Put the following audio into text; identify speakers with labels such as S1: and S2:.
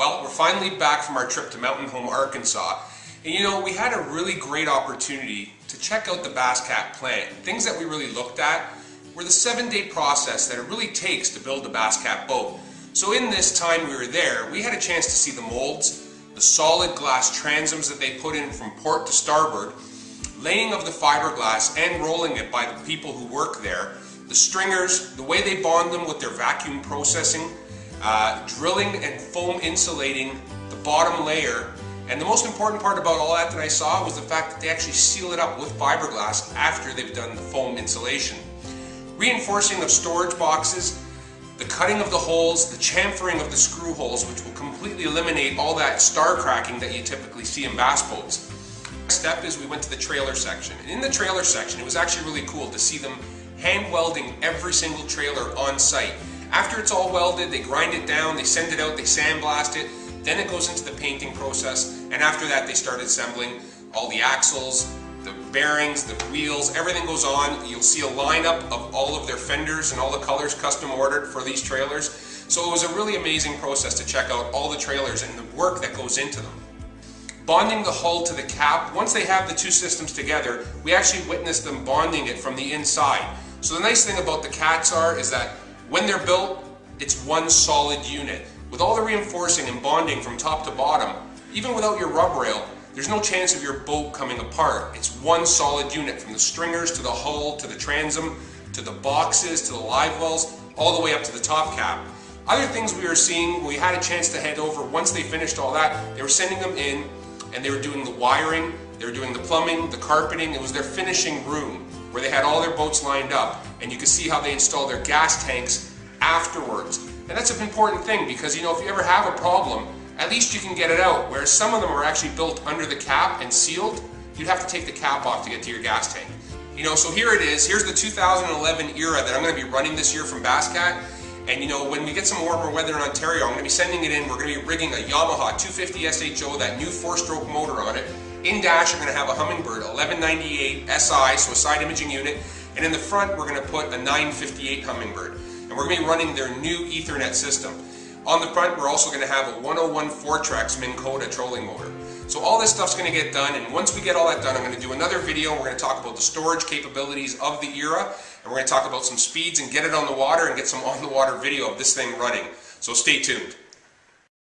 S1: Well, we're finally back from our trip to Mountain Home, Arkansas. And you know, we had a really great opportunity to check out the Bass Cat plant. Things that we really looked at were the 7-day process that it really takes to build a Bass Cat boat. So in this time we were there, we had a chance to see the molds, the solid glass transoms that they put in from port to starboard, laying of the fiberglass and rolling it by the people who work there, the stringers, the way they bond them with their vacuum processing, drilling and foam insulating the bottom layer, and the most important part about all that I saw was the fact that they actually seal it up with fiberglass after they've done the foam insulation. Reinforcing of storage boxes, the cutting of the holes, the chamfering of the screw holes, which will completely eliminate all that star cracking that you typically see in bass boats. Next step is we went to the trailer section. And in the trailer section, it was actually really cool to see them hand welding every single trailer on site. After it's all welded, they grind it down, they send it out, they sandblast it, then it goes into the painting process, and after that they start assembling all the axles, the bearings, the wheels, everything goes on. You'll see a lineup of all of their fenders and all the colors custom ordered for these trailers. So it was a really amazing process to check out all the trailers and the work that goes into them. Bonding the hull to the cap, once they have the two systems together, we actually witnessed them bonding it from the inside. So the nice thing about the Cats is that when they're built, it's one solid unit. With all the reinforcing and bonding from top to bottom, even without your rub rail, there's no chance of your boat coming apart. It's one solid unit, from the stringers to the hull to the transom to the boxes to the live wells, all the way up to the top cap. Other things we were seeing, we had a chance to head over. Once they finished all that, they were sending them in and they were doing the wiring, they were doing the plumbing, the carpeting. It was their finishing room where they had all their boats lined up, and you could see how they installed their gas tanks afterwards. And that's an important thing, because you know, if you ever have a problem, at least you can get it out. Whereas some of them are actually built under the cap and sealed, you'd have to take the cap off to get to your gas tank. You know, so here it is. Here's the 2011 era that I'm going to be running this year from Bass Cat. And you know, when we get some warmer weather in Ontario, I'm going to be sending it in. We're going to be rigging a Yamaha 250 SHO, that new 4-stroke motor on it. In dash, I'm going to have a Humminbird 1198 SI, so a side imaging unit. And in the front, we're going to put a 958 Humminbird. And we're going to be running their new Ethernet system. On the front, we're also going to have a 101 Fortrex Minn Kota trolling motor. So all this stuff's going to get done, and once we get all that done, I'm going to do another video, and we're going to talk about the storage capabilities of the era, and we're going to talk about some speeds and get it on the water and get some on the water video of this thing running. So stay tuned.